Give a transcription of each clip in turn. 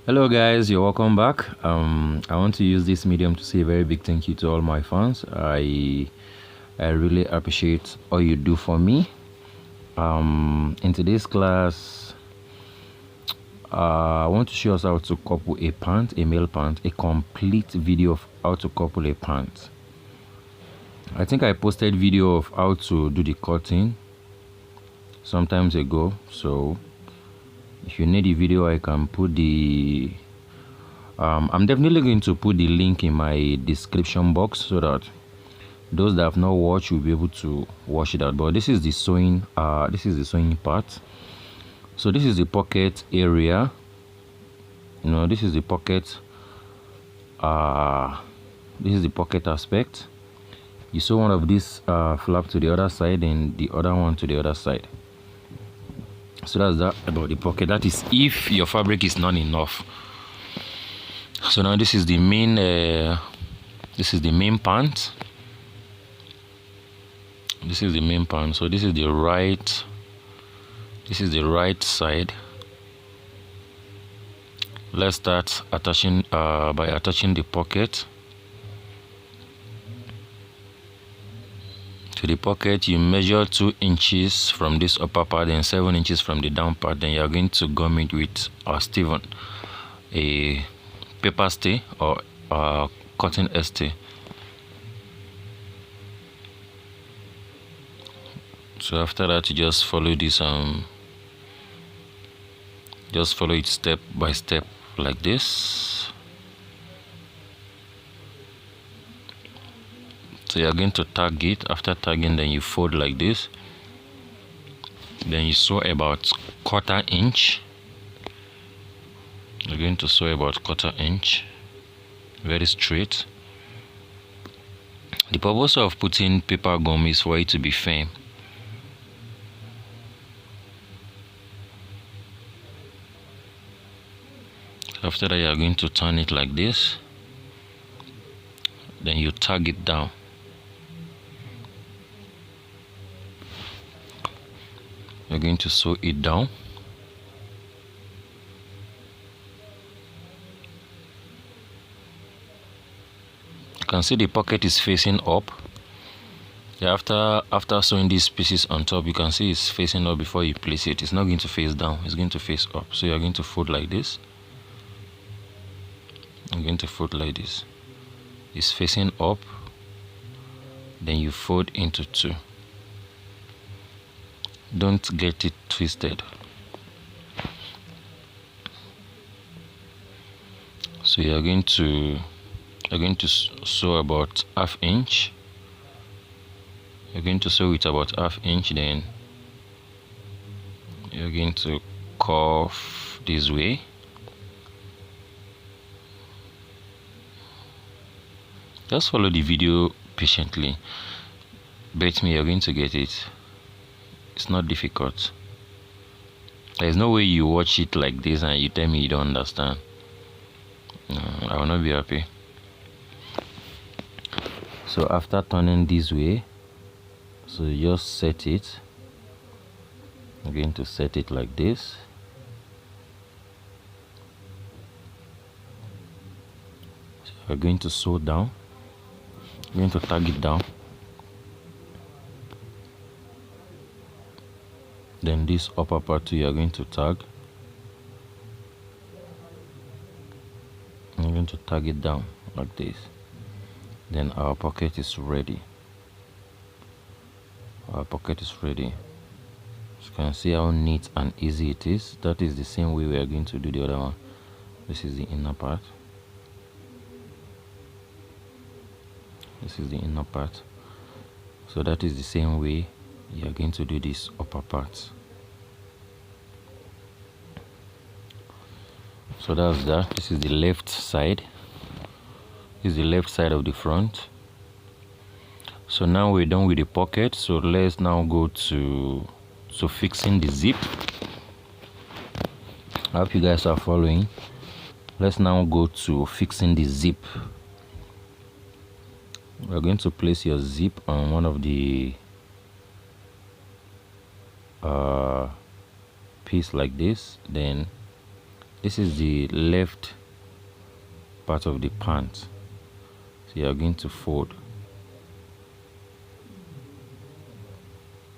Hello guys, you're welcome back. I want to use this medium to say a very big thank you to all my fans. I really appreciate all you do for me. In today's class, I want to show us how to couple a pant, a male pant, a complete video of how to couple a pant. I think I posted video of how to do the cutting sometimes ago, so if you need the video, I can put the I'm definitely going to put the link in my description box so that those that have not watched will be able to watch it out. But this is the sewing part. So this is the pocket area. This is the pocket. This is the pocket aspect. You sew one of these flap to the other side and the other one to the other side. So that's that about the pocket. That is if your fabric is not enough. So now this is the main pant. This is the main pant. So this is the right side. Let's start attaching by attaching the pocket. To the pocket, you measure 2 inches from this upper part and 7 inches from the down part. Then you are going to gum it with Steven, a paper stay or cotton stay. So after that, you just follow this just follow it step by step like this. So you're going to tag it. After tagging, then you fold like this. Then you sew about 1/4 inch. You're going to sew about 1/4 inch, very straight. The purpose of putting paper gum is for it to be firm. After that, you are going to turn it like this. Then you tag it down. You're going to sew it down. You can see the pocket is facing up. Yeah, after sewing these pieces on top, you can see it's facing up before you place it. It's not going to face down, it's going to face up. So you're going to fold like this. I'm going to fold like this. It's facing up. Then you fold into 2. Don't get it twisted. So you're going to sew about 1/2 inch. You're going to sew it about 1/2 inch. Then you're going to curve this way. Just follow the video patiently. Bet me you're going to get it. It's not difficult. There's no way you watch it like this and you tell me you don't understand. No, I will not be happy. So after turning this way, so you just set it. I'm going to set it like this. So we're going to sew down. I'm going to tag it down. Then this upper part too, you are going to tag. I'm going to tag it down like this. Then our pocket is ready. Our pocket is ready. So you can see how neat and easy it is. That is the same way we are going to do the other one. This is the inner part. This is the inner part. So that is the same way you are going to do this upper part. So that's that. This is the left side. This is the left side of the front. So now we're done with the pocket. So let's now go to fixing the zip. I hope you guys are following. Let's now go to fixing the zip. We're going to place your zip on one of the piece like this. Then this is the left part of the pants, so you are going to fold.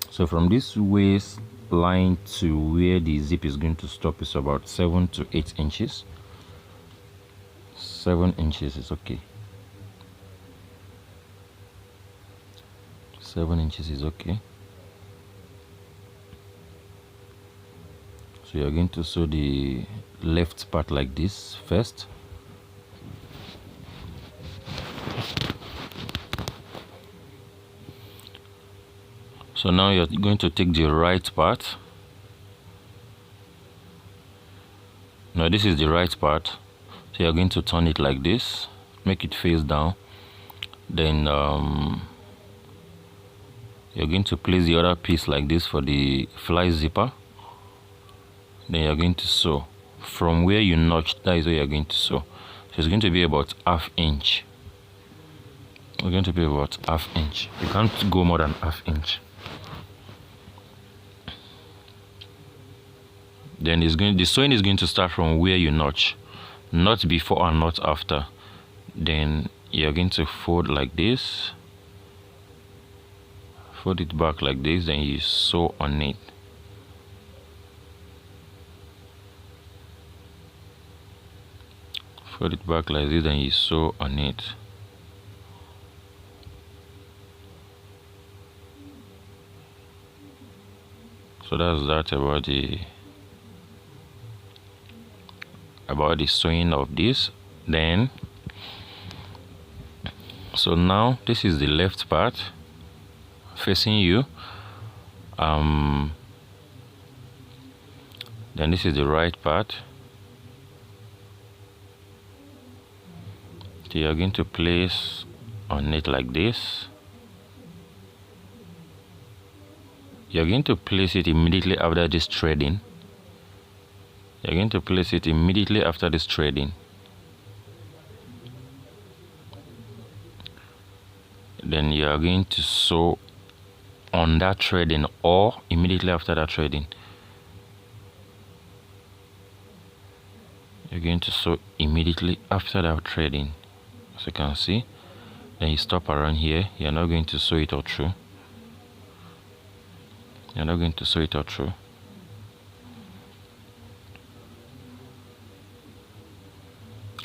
So from this waistline to where the zip is going to stop is about 7 to 8 inches. 7 inches is okay. 7 inches is okay. So you're going to sew the left part like this first. So now you're going to take the right part. Now this is the right part. So you're going to turn it like this, make it face down. Then you're going to place the other piece like this for the fly zipper. Then you're going to sew from where you notched. That is where you're going to sew. So it's going to be about ½ inch. It's going to be about ½ inch. You can't go more than ½ inch. Then the sewing is going to start from where you notch, not before and not after. Then you're going to fold like this, fold it back like this, then you sew on it. Fold it back like this, and you sew on it. So that's that about the sewing of this. Then so now this is the left part facing you, then this is the right part. So you're going to place on it like this. You're going to place it immediately after this threading. You're going to place it immediately after this threading. Then you are going to sew on that threading or immediately after that threading. You're going to sew immediately after that threading, as you can see. Then you stop around here. You're not going to sew it all through. You're not going to sew it all through.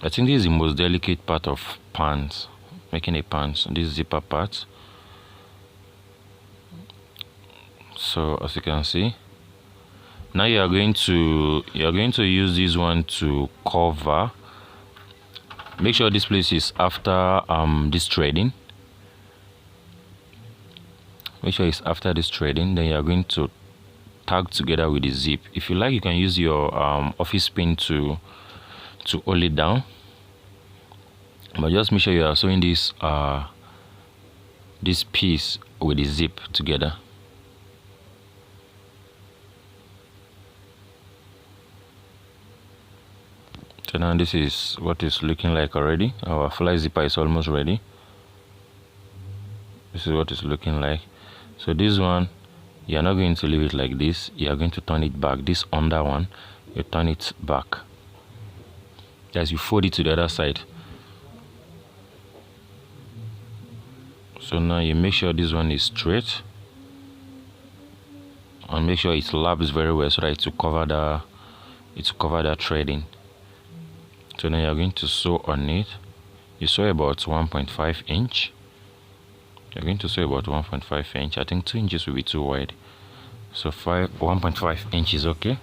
I think this is the most delicate part of pants, making a pants, this zipper part. So as you can see, now you're going to use this one to cover. Make sure this place is after this threading. Make sure it's after this threading. Then you're going to tag together with the zip. If you like, you can use your office pin to hold it down, but just make sure you are sewing this piece with the zip together. So now this is what it's looking like already. Our fly zipper is almost ready. This is what it's looking like. So this one, you are not going to leave it like this. You are going to turn it back. This under one, you turn it back as you fold it to the other side. So now you make sure this one is straight, and make sure it laps very well so that it will cover the threading. So now you're going to sew on it. You sew about 1.5 inch. You're going to sew about 1.5 inch. I think 2 inches will be too wide, so 1.5 inches okay.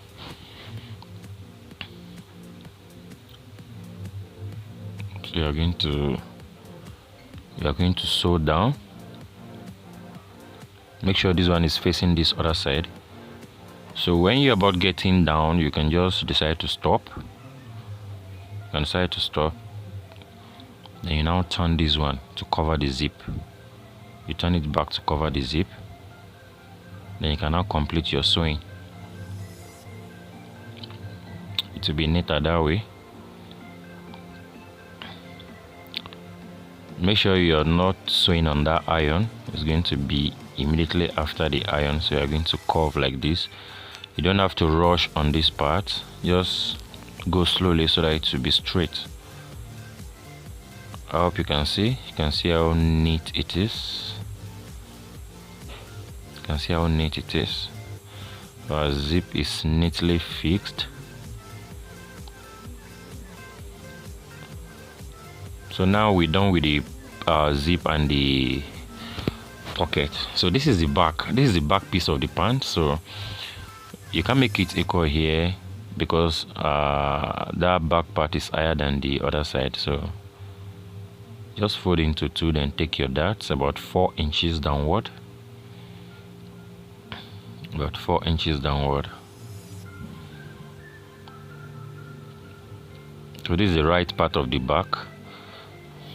So you're going to sew down. Make sure this one is facing this other side. So when you're about getting down, you can just decide to stop. You can decide to stop. Then you now turn this one to cover the zip. You turn it back to cover the zip. Then you can now complete your sewing. It will be neater that way. Make sure you're not sewing on that iron. It's going to be immediately after the iron, so you're going to curve like this. You don't have to rush on this part. Just go slowly so that it will be straight. I hope you can see how neat it is. You can see how neat it is. Our zip is neatly fixed. So now we're done with the zip and the pocket. So this is the back. This is the back piece of the pant. So you can make it equal here because that back part is higher than the other side. So just fold into two, then take your darts about 4 inches downward. About 4 inches downward. So this is the right part of the back.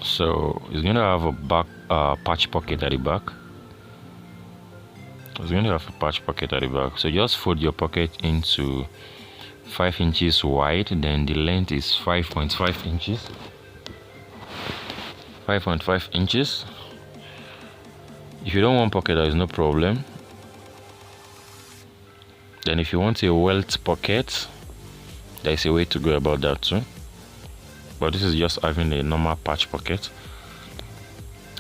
So it's going to have a back patch pocket at the back. It's going to have a patch pocket at the back. So just fold your pocket into 5 inches wide. Then the length is 5.5 inches. 5.5 inches. If you don't want pocket, there is no problem. Then if you want a welt pocket, there is a way to go about that too. But this is just having a normal patch pocket.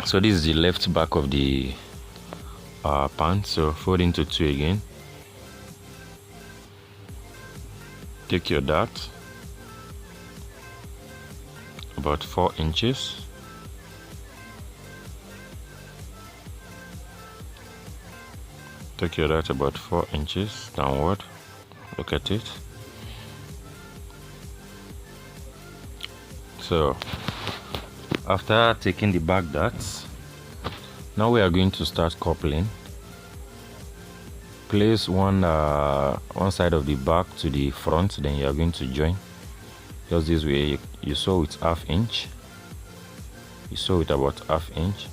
So this is the left back of the pants. So fold into two again. Take your dart about 4 inches. Take your dart about 4 inches downward. Look at it. So after taking the back darts, now we are going to start coupling. Place one side of the back to the front, then you are going to join. Just this way. You sew with 1/2 inch. You sew it about 1/2 inch.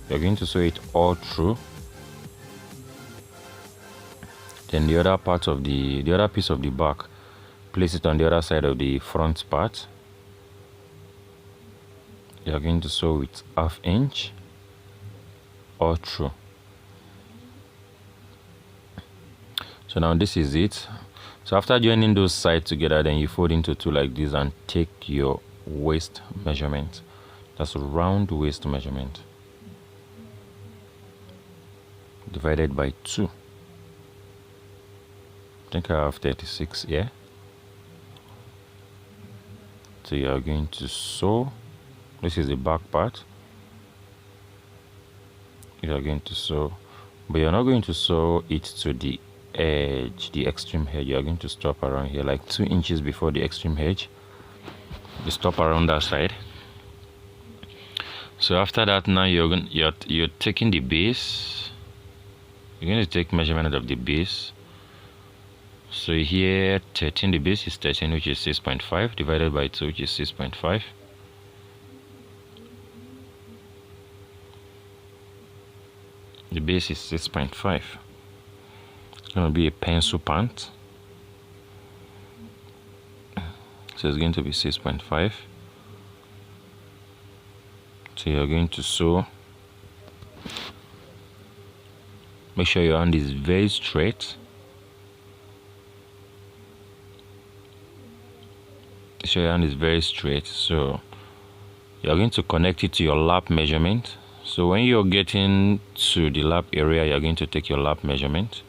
You are going to sew it all through. Then the other part of the other piece of the back, place it on the other side of the front part. You are going to sew with 1/2 inch all through. So now this is it. So after joining those sides together, then you fold into two like this and take your waist measurement. That's a round waist measurement divided by 2. I think I have 36 here. So you are going to sew. This is the back part. You are going to sew, but you're not going to sew it to the edge, the extreme edge. You are going to stop around here, like 2 inches before the extreme edge. You stop around that side. So after that, now you're taking the base. You're going to take measurement of the base. So here 13, the base is 13, which is 6.5, divided by 2, which is 6.5. The base is 6.5. It's going to be a pencil pant. So it's going to be 6.5. So you're going to sew. Make sure your hand is very straight. So your hand is very straight. So you're going to connect it to your lap measurement. So when you're getting to the lap area, you're going to take your lap measurement.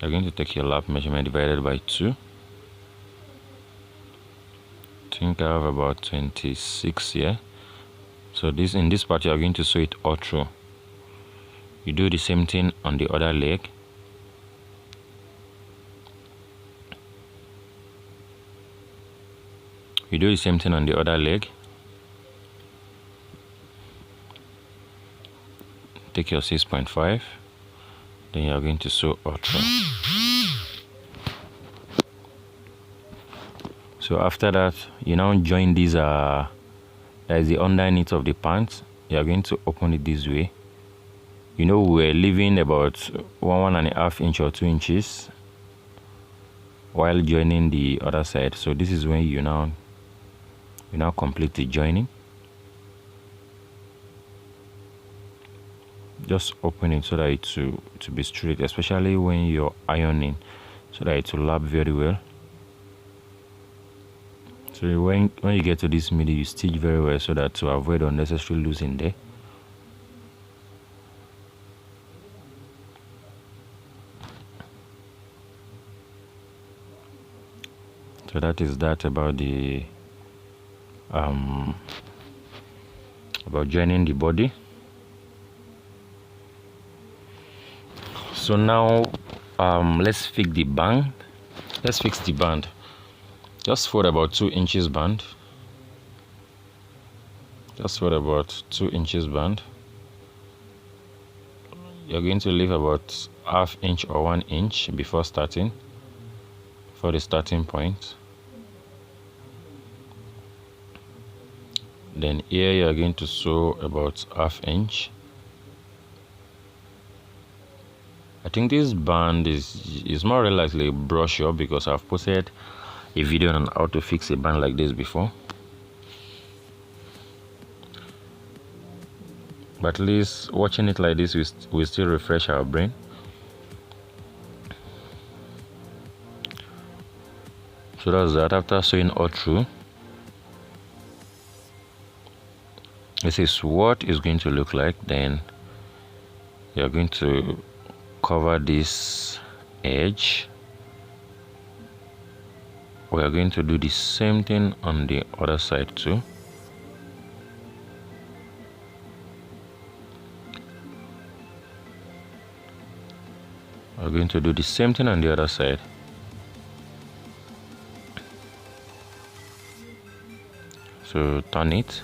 You're going to take your lap measurement divided by 2. I think I have about 26 here. So in this part, you're going to sew it all through. You do the same thing on the other leg. You do the same thing on the other leg. Take your 6.5. Then you are going to sew all through. So after that, you now join these. That is the underneath of the pants. You are going to open it this way. You know, we're leaving about 1.5 inch or 2 inches while joining the other side. So this is when you now complete the joining. Just open it so that it to be straight, especially when you're ironing. so that it will lap very well. So when you get to this middle, you stitch very well so that to avoid unnecessary losing there. So that is that about the about joining the body. So now let's fix the band. Let's fix the band. Just fold about 2 inches band. Just fold about 2 inches band. You're going to leave about ½ inch or 1 inch before starting, for the starting point. Then here you're going to sew about ½ inch. I think this band is more or less like a brush up, because I've posted a video on how to fix a band like this before. But at least watching it like this will still refresh our brain. So that's that. After sewing all through, this is what it's going to look like. Then you're going to cover this edge. We are going to do the same thing on the other side too. We're going to do the same thing on the other side. So turn it.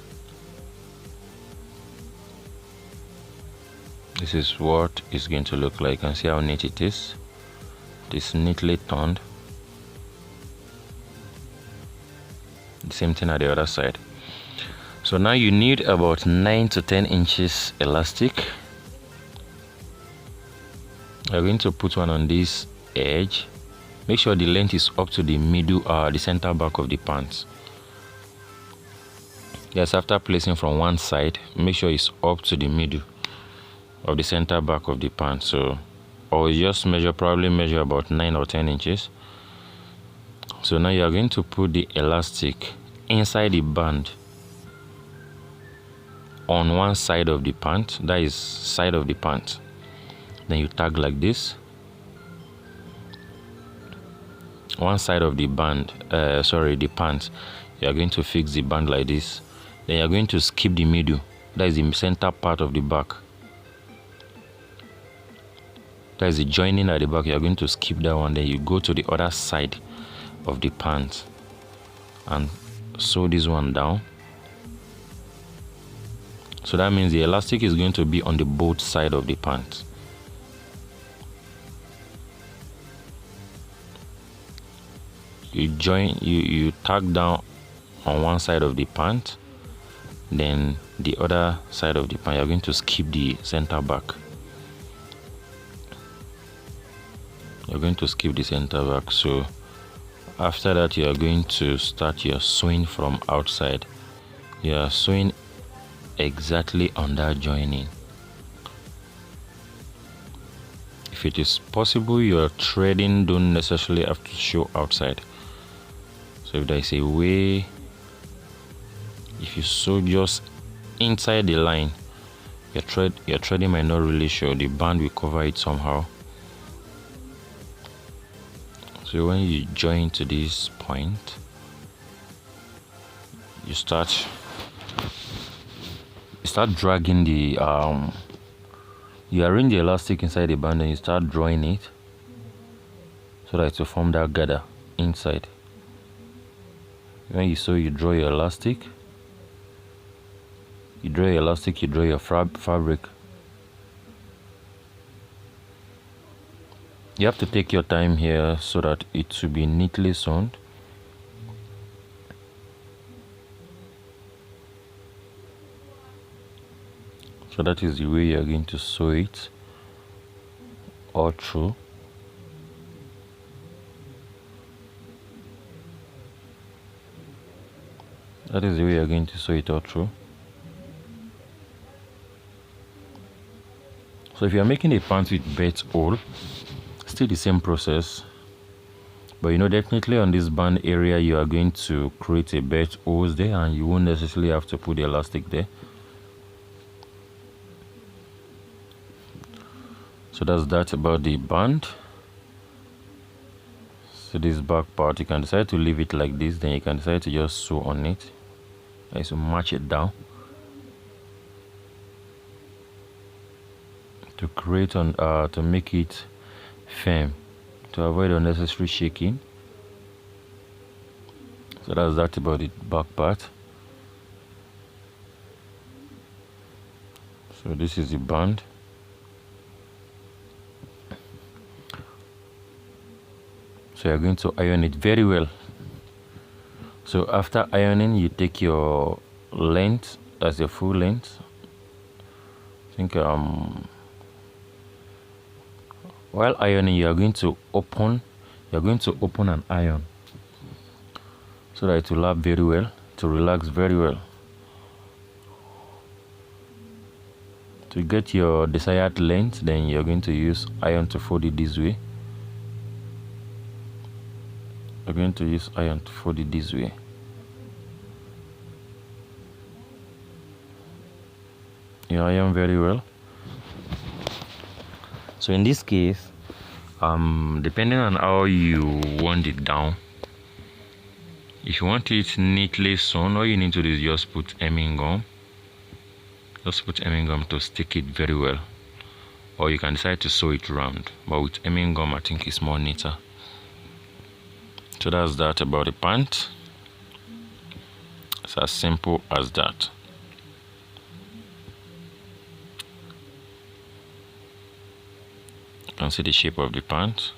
This is what it's going to look like, and see how neat it is. It is neatly turned. The same thing at the other side. So now you need about 9 to 10 inches elastic. You're going to put one on this edge. Make sure the length is up to the middle or the center back of the pants. Yes, after placing from one side, make sure it's up to the middle of the center back of the pants. So, or just probably measure about 9 or 10 inches. So now you are going to put the elastic inside the band on one side of the pant, that is side of the pant. Then you tag like this. One side of the band, the pant, you are going to fix the band like this. Then you are going to skip the middle, that is the center part of the back. That is the joining at the back. You are going to skip that one. Then you go to the other side of the pant and sew this one down. So that means the elastic is going to be on the both side of the pant. You tag down on one side of the pant, then the other side of the pant you're going to skip the center back. You're going to skip the center back. So after that, you are going to start your sewing from outside. You are sewing exactly on that joining. If it is possible, your threading don't necessarily have to show outside. So if there is a way, if you sew just inside the line, your threading might not really show. The band will cover it somehow. So when you join to this point, you start dragging the you arrange the elastic inside the band and you start drawing it so that it will form that gather inside. When you sew, you draw your elastic, you draw your fabric. You have to take your time here so that it should be neatly sewn. So that is the way you are going to sew it all through. That is the way you are going to sew it all through. So if you are making a pant with belt hole, still the same process. But definitely on this band area you are going to create a belt hose there, and you won't necessarily have to put the elastic there. So that's that about the band. So this back part, you can decide to leave it like this, then you can decide to just sew on it, and so match it down to create on to make it firm, to avoid unnecessary shaking. So that's that about the back part. So this is the band. So you're going to iron it very well. So after ironing, you take your length, that's your full length. I think while ironing, you are going to open an iron so that it will lap very well, to relax very well. To get your desired length, then you're going to use iron to fold it this way. You're going to use iron to fold it this way. You iron very well. So in this case, depending on how you want it down, if you want it neatly sewn, all you need to do is just put hemming gum. Just put hemming gum to stick it very well, or you can decide to sew it round, but with hemming gum I think it's more neater. So that's that about the pant. It's as simple as that. You can see the shape of the pant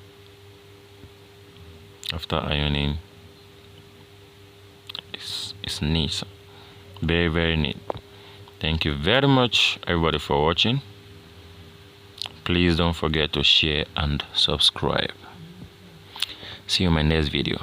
after ironing. It's neat, very, very neat. Thank you very much everybody for watching. Please don't forget to share and subscribe. See you in my next video.